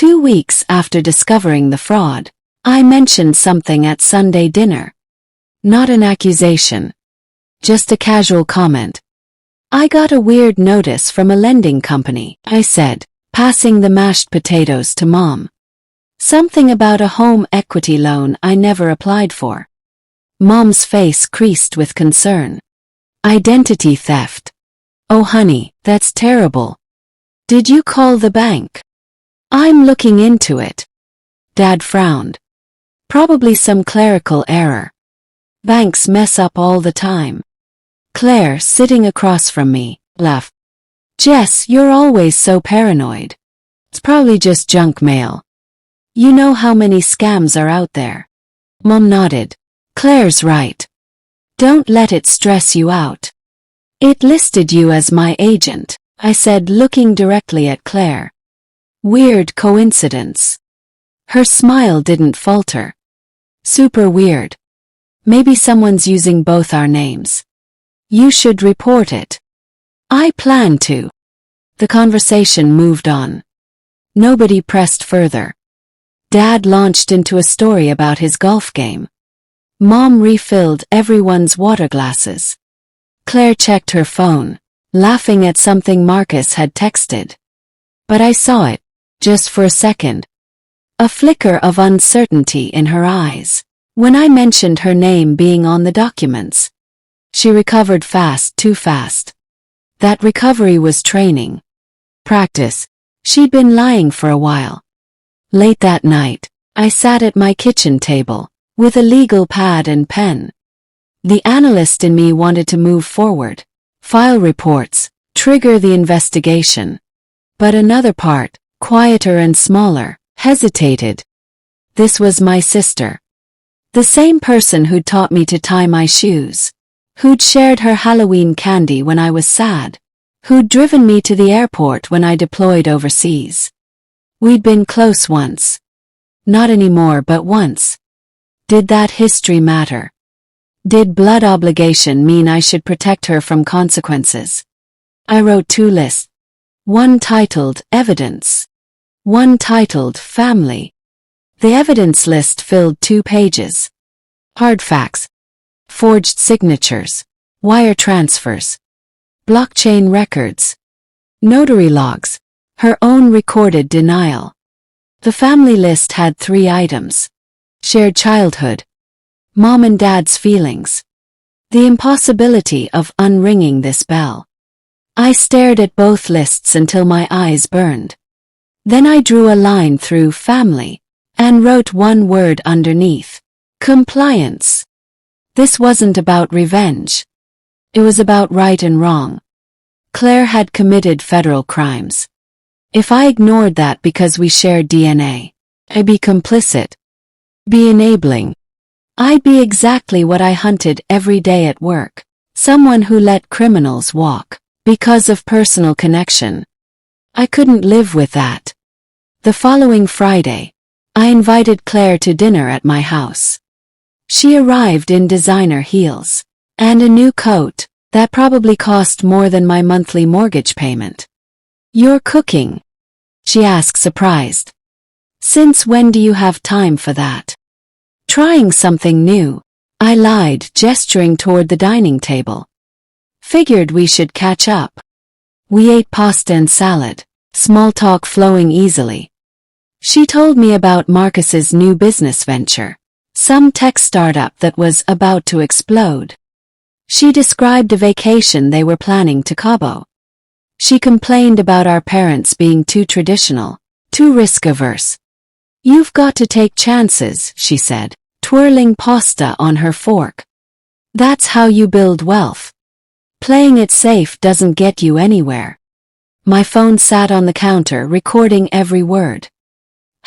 2 weeks after discovering the fraud, I mentioned something at Sunday dinner. Not an accusation. Just a casual comment. "I got a weird notice from a lending company," I said, passing the mashed potatoes to Mom. "Something about a home equity loan I never applied for." Mom's face creased with concern. "Identity theft. Oh honey, that's terrible. Did you call the bank?" "I'm looking into it." Dad frowned. "Probably some clerical error. Banks mess up all the time." Claire, sitting across from me, laughed. "Jess, you're always so paranoid. It's probably just junk mail. You know how many scams are out there." Mom nodded. "Claire's right. Don't let it stress you out." "It listed you as my agent," I said, looking directly at Claire. "Weird coincidence." Her smile didn't falter. "Super weird. Maybe someone's using both our names. You should report it." "I plan to." The conversation moved on. Nobody pressed further. Dad launched into a story about his golf game. Mom refilled everyone's water glasses. Claire checked her phone, laughing at something Marcus had texted. But I saw it, just for a second. A flicker of uncertainty in her eyes. When I mentioned her name being on the documents, she recovered fast, too fast. That recovery was training. Practice. She'd been lying for a while. Late that night, I sat at my kitchen table, with a legal pad and pen. The analyst in me wanted to move forward, file reports, trigger the investigation. But another part, quieter and smaller, hesitated. This was my sister. The same person who'd taught me to tie my shoes. Who'd shared her Halloween candy when I was sad. Who'd driven me to the airport when I deployed overseas. We'd been close once. Not anymore, but once. Did that history matter? Did blood obligation mean I should protect her from consequences? I wrote 2 lists. One titled Evidence. One titled Family. The evidence list filled 2 pages. Hard facts. Forged signatures. Wire transfers. Blockchain records. Notary logs. Her own recorded denial. The family list had 3 items. Shared childhood. Mom and Dad's feelings. The impossibility of unringing this bell. I stared at both lists until my eyes burned. Then I drew a line through family, and wrote one word underneath. Compliance. This wasn't about revenge. It was about right and wrong. Claire had committed federal crimes. If I ignored that because we shared DNA, I'd be complicit. Be enabling. I'd be exactly what I hunted every day at work. Someone who let criminals walk, because of personal connection. I couldn't live with that. The following Friday, I invited Claire to dinner at my house. She arrived in designer heels, and a new coat, that probably cost more than my monthly mortgage payment. "You're cooking?" she asked, surprised. "Since when do you have time for that?" "Trying something new," I lied, gesturing toward the dining table. "Figured we should catch up." We ate pasta and salad, small talk flowing easily. She told me about Marcus's new business venture, some tech startup that was about to explode. She described a vacation they were planning to Cabo. She complained about our parents being too traditional, too risk-averse. "You've got to take chances," she said, twirling pasta on her fork. "That's how you build wealth. Playing it safe doesn't get you anywhere." My phone sat on the counter, recording every word.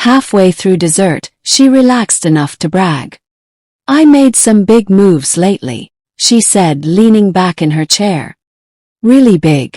Halfway through dessert, she relaxed enough to brag. "I made some big moves lately," she said, leaning back in her chair. "Really big.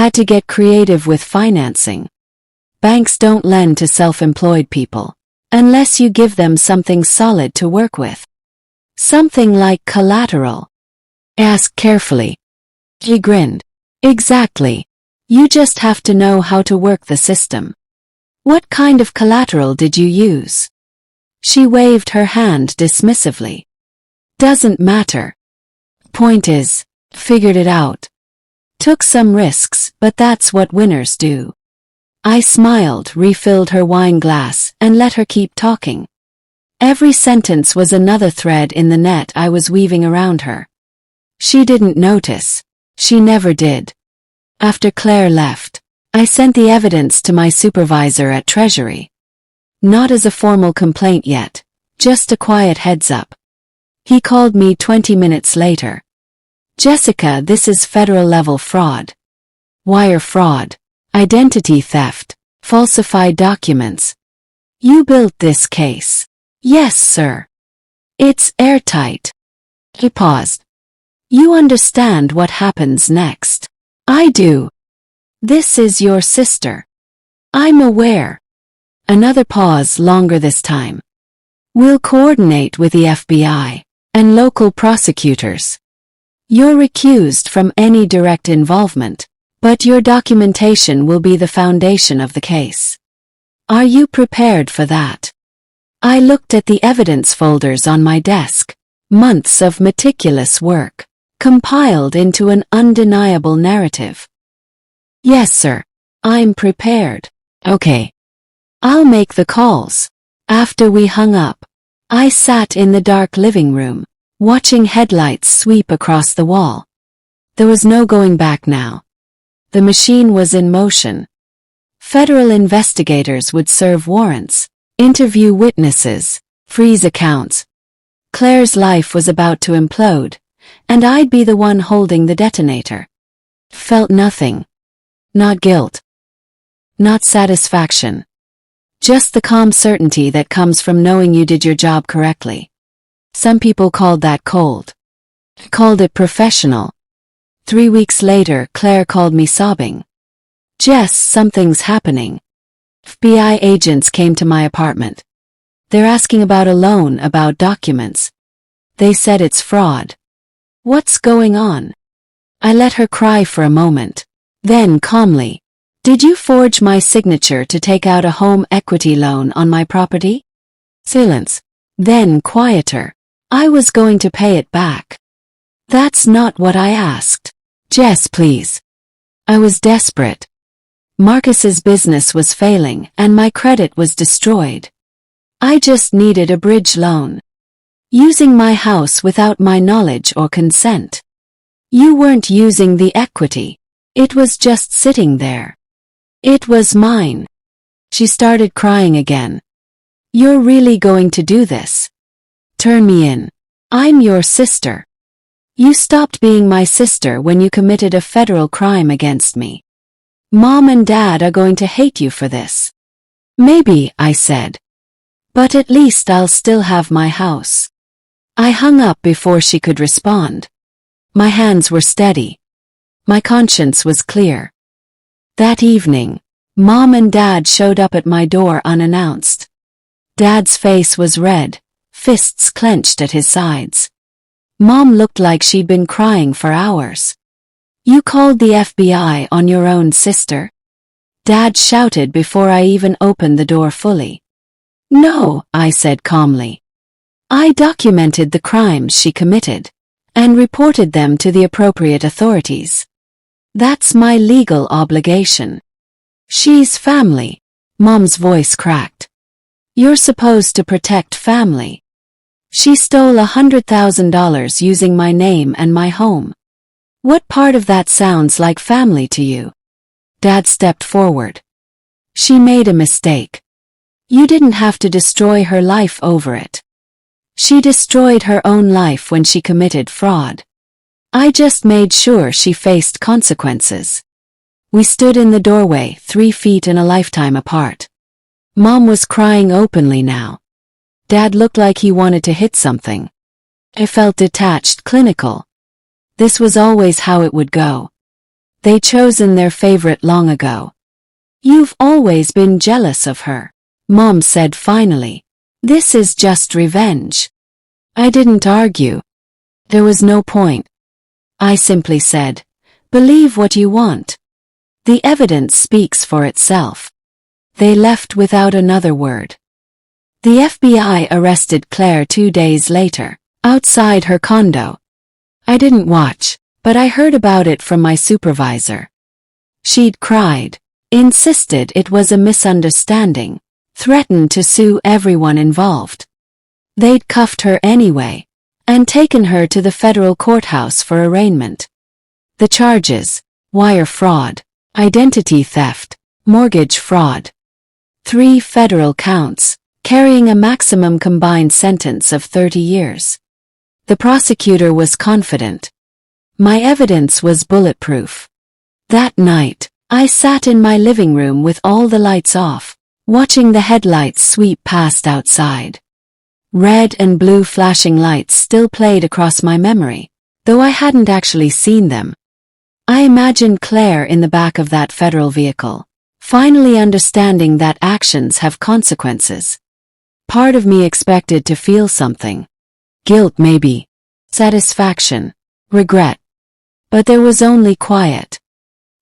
Had to get creative with financing. Banks don't lend to self-employed people, unless you give them something solid to work with. Something like collateral." Asked carefully. She grinned. "Exactly. You just have to know how to work the system." What kind of collateral did you use? She waved her hand dismissively. Doesn't matter. Point is, figured it out. Took some risks, but that's what winners do. I smiled, refilled her wine glass, and let her keep talking. Every sentence was another thread in the net I was weaving around her. She didn't notice. She never did. After Claire left, I sent the evidence to my supervisor at Treasury. Not as a formal complaint yet, just a quiet heads up. He called me 20 minutes later. Jessica, this is federal-level fraud. Wire fraud, identity theft, falsified documents. You built this case. Yes, sir. It's airtight. He paused. You understand what happens next? I do. This is your sister. I'm aware. Another pause, longer this time. We'll coordinate with the FBI and local prosecutors. You're recused from any direct involvement, but your documentation will be the foundation of the case. Are you prepared for that? I looked at the evidence folders on my desk. Months of meticulous work, compiled into an undeniable narrative. Yes, sir. I'm prepared. Okay. I'll make the calls. After we hung up, I sat in the dark living room, watching headlights sweep across the wall. There was no going back now. The machine was in motion. Federal investigators would serve warrants, interview witnesses, freeze accounts. Claire's life was about to implode, and I'd be the one holding the detonator. Felt nothing. Not guilt. Not satisfaction. Just the calm certainty that comes from knowing you did your job correctly. Some people called that cold. Called it professional. 3 weeks later, Claire called me sobbing. Jess, something's happening. FBI agents came to my apartment. They're asking about a loan, about documents. They said it's fraud. What's going on? I let her cry for a moment. Then calmly. Did you forge my signature to take out a home equity loan on my property? Silence. Then quieter. I was going to pay it back. That's not what I asked. Jess, please. I was desperate. Marcus's business was failing and my credit was destroyed. I just needed a bridge loan. Using my house without my knowledge or consent. You weren't using the equity. It was just sitting there. It was mine. She started crying again. You're really going to do this? Turn me in. I'm your sister. You stopped being my sister when you committed a federal crime against me. Mom and Dad are going to hate you for this. Maybe, I said. But at least I'll still have my house. I hung up before she could respond. My hands were steady. My conscience was clear. That evening, Mom and Dad showed up at my door unannounced. Dad's face was red, fists clenched at his sides. Mom looked like she'd been crying for hours. You called the FBI on your own sister? Dad shouted before I even opened the door fully. No, I said calmly. I documented the crimes she committed and reported them to the appropriate authorities. That's my legal obligation. She's family. Mom's voice cracked. You're supposed to protect family. She stole $100,000 using my name and my home. What part of that sounds like family to you? Dad stepped forward. She made a mistake. You didn't have to destroy her life over it. She destroyed her own life when she committed fraud. I just made sure she faced consequences. We stood in the doorway, 3 feet and a lifetime apart. Mom was crying openly now. Dad looked like he wanted to hit something. I felt detached, clinical. This was always how it would go. They'd chosen their favorite long ago. You've always been jealous of her, Mom said finally. This is just revenge. I didn't argue. There was no point. I simply said, believe what you want. The evidence speaks for itself. They left without another word. The FBI arrested Claire 2 days later, outside her condo. I didn't watch, but I heard about it from my supervisor. She'd cried, insisted it was a misunderstanding, threatened to sue everyone involved. They'd cuffed her anyway, and taken her to the federal courthouse for arraignment. The charges: wire fraud, identity theft, mortgage fraud. 3 federal counts, carrying a maximum combined sentence of 30 years. The prosecutor was confident. My evidence was bulletproof. That night, I sat in my living room with all the lights off, watching the headlights sweep past outside. Red and blue flashing lights still played across my memory, though I hadn't actually seen them. I imagined Claire in the back of that federal vehicle, finally understanding that actions have consequences. Part of me expected to feel something. Guilt maybe. Satisfaction. Regret. But there was only quiet.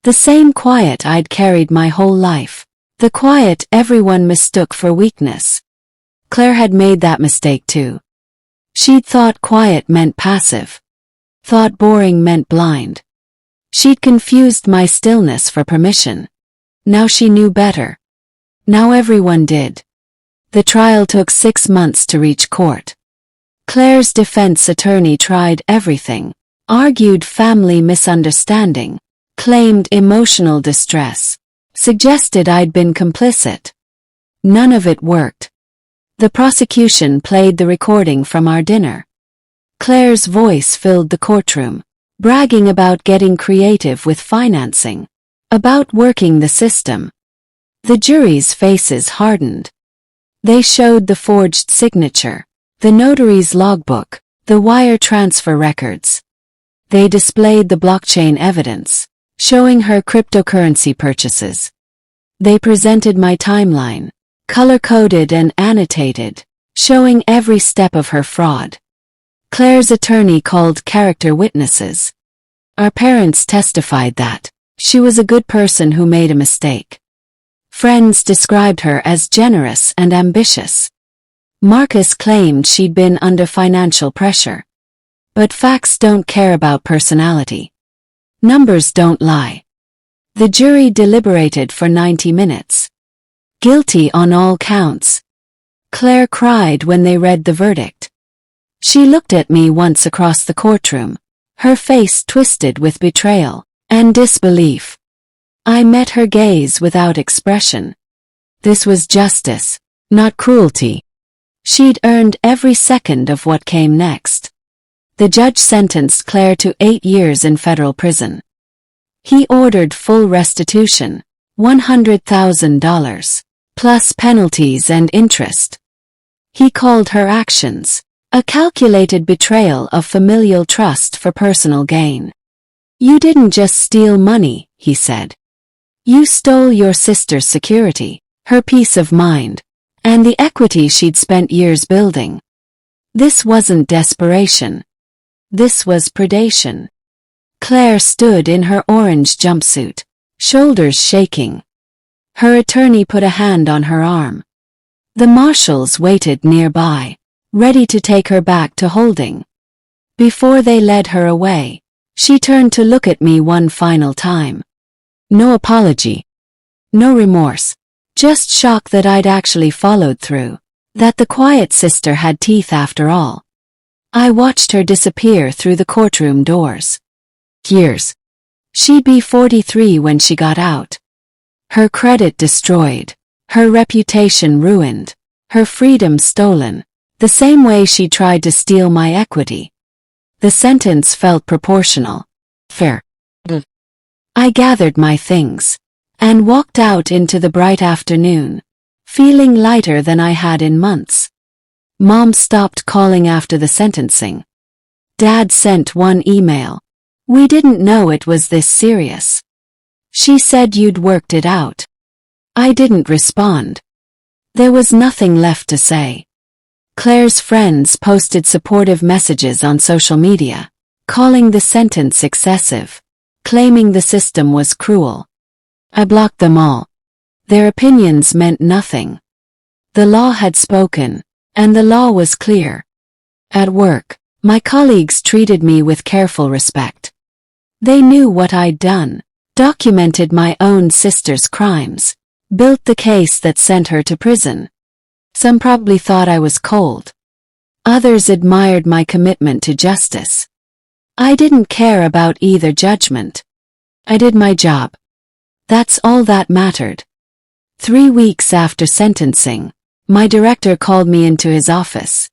The same quiet I'd carried my whole life. The quiet everyone mistook for weakness. Claire had made that mistake too. She'd thought quiet meant passive. Thought boring meant blind. She'd confused my stillness for permission. Now she knew better. Now everyone did. The trial took 6 months to reach court. Claire's defense attorney tried everything, argued family misunderstanding, claimed emotional distress, suggested I'd been complicit. None of it worked. The prosecution played the recording from our dinner. Claire's voice filled the courtroom, bragging about getting creative with financing, about working the system. The jury's faces hardened. They showed the forged signature, the notary's logbook, the wire transfer records. They displayed the blockchain evidence, showing her cryptocurrency purchases. They presented my timeline, color-coded and annotated, showing every step of her fraud. Claire's attorney called character witnesses. Our parents testified that she was a good person who made a mistake. Friends described her as generous and ambitious. Marcus claimed she'd been under financial pressure. But facts don't care about personality. Numbers don't lie. The jury deliberated for 90 minutes. Guilty on all counts. Claire cried when they read the verdict. She looked at me once across the courtroom, her face twisted with betrayal and disbelief. I met her gaze without expression. This was justice, not cruelty. She'd earned every second of what came next. The judge sentenced Claire to 8 years in federal prison. He ordered full restitution, $100,000, plus penalties and interest. He called her actions a calculated betrayal of familial trust for personal gain. You didn't just steal money, he said. You stole your sister's security, her peace of mind, and the equity she'd spent years building. This wasn't desperation. This was predation. Claire stood in her orange jumpsuit, shoulders shaking. Her attorney put a hand on her arm. The marshals waited nearby, ready to take her back to holding. Before they led her away, she turned to look at me one final time. No apology. No remorse. Just shock that I'd actually followed through. That the quiet sister had teeth after all. I watched her disappear through the courtroom doors. Years. She'd be 43 when she got out. Her credit destroyed. Her reputation ruined. Her freedom stolen. The same way she tried to steal my equity. The sentence felt proportional. Fair. I gathered my things and walked out into the bright afternoon, feeling lighter than I had in months. Mom stopped calling after the sentencing. Dad sent one email. We didn't know it was this serious. She said you'd worked it out. I didn't respond. There was nothing left to say. Claire's friends posted supportive messages on social media, calling the sentence excessive, claiming the system was cruel. I blocked them all. Their opinions meant nothing. The law had spoken, and the law was clear. At work, my colleagues treated me with careful respect. They knew what I'd done, documented my own sister's crimes, built the case that sent her to prison. Some probably thought I was cold. Others admired my commitment to justice. I didn't care about either judgment. I did my job. That's all that mattered. 3 weeks after sentencing, my director called me into his office.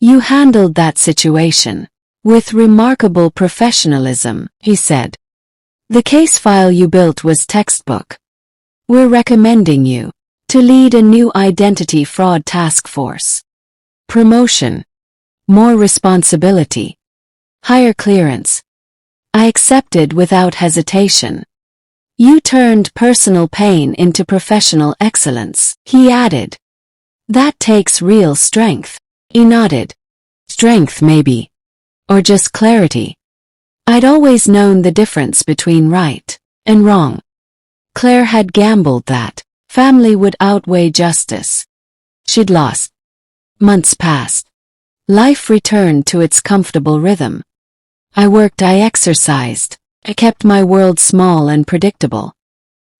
"You handled that situation with remarkable professionalism," he said. "The case file you built was textbook. We're recommending you to lead a new identity fraud task force. Promotion, more responsibility, higher clearance." I accepted without hesitation. "You turned personal pain into professional excellence," he added. "That takes real strength." He nodded. Strength, maybe. Or just clarity. I'd always known the difference between right and wrong. Claire had gambled that family would outweigh justice. She'd lost. Months passed. Life returned to its comfortable rhythm. I worked, I exercised. I kept my world small and predictable.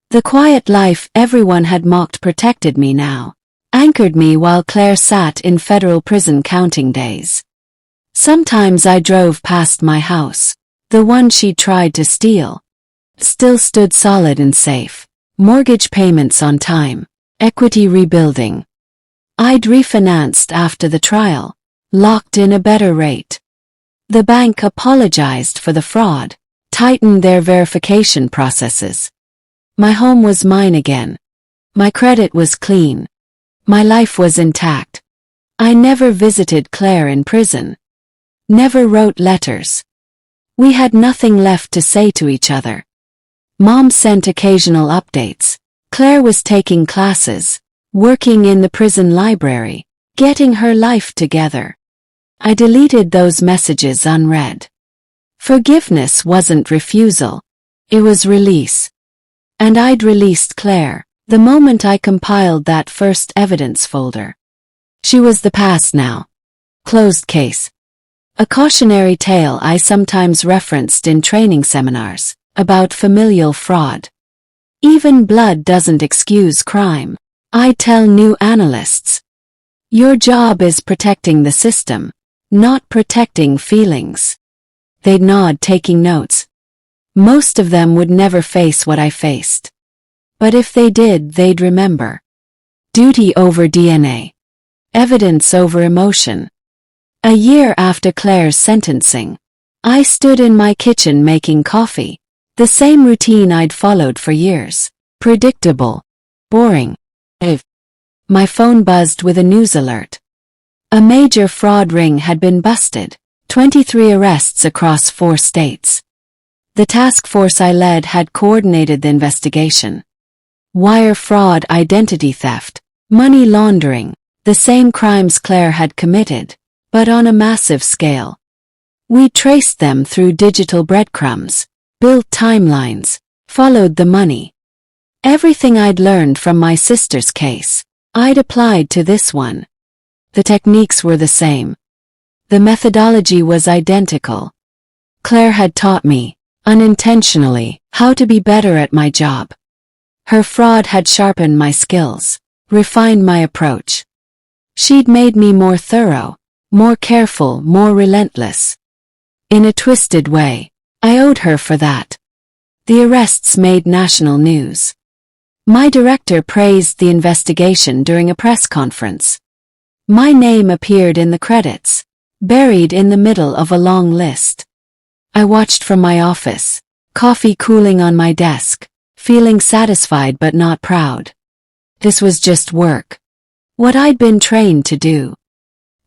The quiet life everyone had mocked protected me now, anchored me while Claire sat in federal prison counting days. Sometimes I drove past my house, the one she tried to steal. Still stood solid and safe. Mortgage payments on time. Equity rebuilding. I'd refinanced after the trial, locked in a better rate. The bank apologized for the fraud, tightened their verification processes. My home was mine again. My credit was clean. My life was intact. I never visited Claire in prison. Never wrote letters. We had nothing left to say to each other. Mom sent occasional updates. Claire was taking classes, working in the prison library, getting her life together. I deleted those messages unread. Forgiveness wasn't refusal. It was release. And I'd released Claire the moment I compiled that first evidence folder. She was the past now. Closed case. A cautionary tale I sometimes referenced in training seminars about familial fraud. Even blood doesn't excuse crime. I tell new analysts. Your job is protecting the system, not protecting feelings. They'd nod, taking notes. Most of them would never face what I faced. But if they did, they'd remember. Duty over DNA. Evidence over emotion. A year after Claire's sentencing, I stood in my kitchen making coffee. The same routine I'd followed for years. Predictable. Boring. My phone buzzed with a news alert. A major fraud ring had been busted. 23 arrests across 4 states. The task force I led had coordinated the investigation. Wire fraud, identity theft, money laundering, the same crimes Claire had committed, but on a massive scale. We traced them through digital breadcrumbs, built timelines, followed the money. Everything I'd learned from my sister's case, I'd applied to this one. The techniques were the same. The methodology was identical. Claire had taught me, unintentionally, how to be better at my job. Her fraud had sharpened my skills, refined my approach. She'd made me more thorough, more careful, more relentless. In a twisted way, I owed her for that. The arrests made national news. My director praised the investigation during a press conference. My name appeared in the credits, buried in the middle of a long list. I watched from my office, coffee cooling on my desk, feeling satisfied but not proud. This was just work. What I'd been trained to do.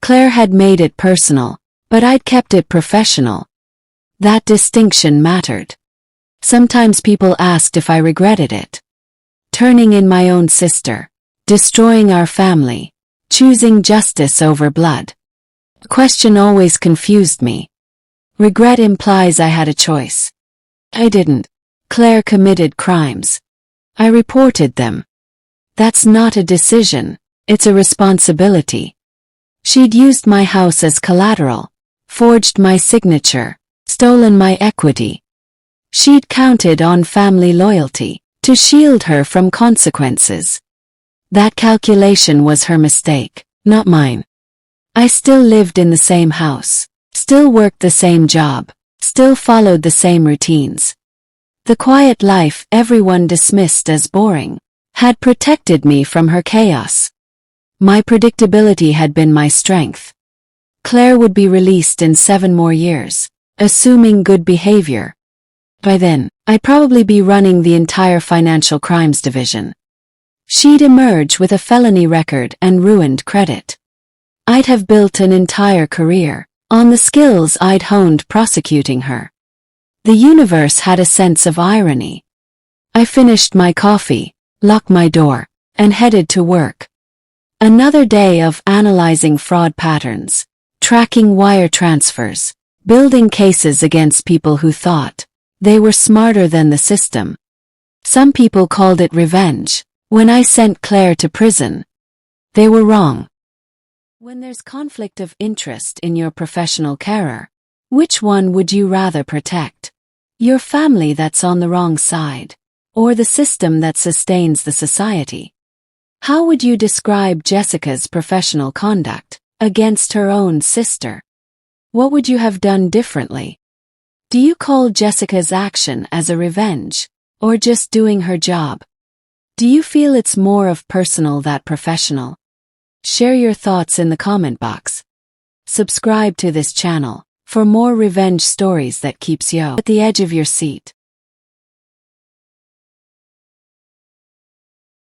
Claire had made it personal, but I'd kept it professional. That distinction mattered. Sometimes people asked if I regretted it. Turning in my own sister, destroying our family, choosing justice over blood. The question always confused me. Regret implies I had a choice. I didn't. Claire committed crimes. I reported them. That's not a decision, it's a responsibility. She'd used my house as collateral, forged my signature, stolen my equity. She'd counted on family loyalty to shield her from consequences. That calculation was her mistake, not mine. I still lived in the same house, still worked the same job, still followed the same routines. The quiet life everyone dismissed as boring had protected me from her chaos. My predictability had been my strength. Claire would be released in 7 more years, assuming good behavior. By then, I'd probably be running the entire financial crimes division. She'd emerge with a felony record and ruined credit. I'd have built an entire career on the skills I'd honed prosecuting her. The universe had a sense of irony. I finished my coffee, locked my door, and headed to work. Another day of analyzing fraud patterns, tracking wire transfers, building cases against people who thought they were smarter than the system. Some people called it revenge. When I sent Claire to prison, they were wrong. When there's conflict of interest in your professional career, which one would you rather protect? Your family that's on the wrong side, or the system that sustains the society? How would you describe Jessica's professional conduct against her own sister? What would you have done differently? Do you call Jessica's action as a revenge, or just doing her job? Do you feel it's more of personal than professional? Share your thoughts in the comment box. Subscribe to this channel for more revenge stories that keeps you at the edge of your seat.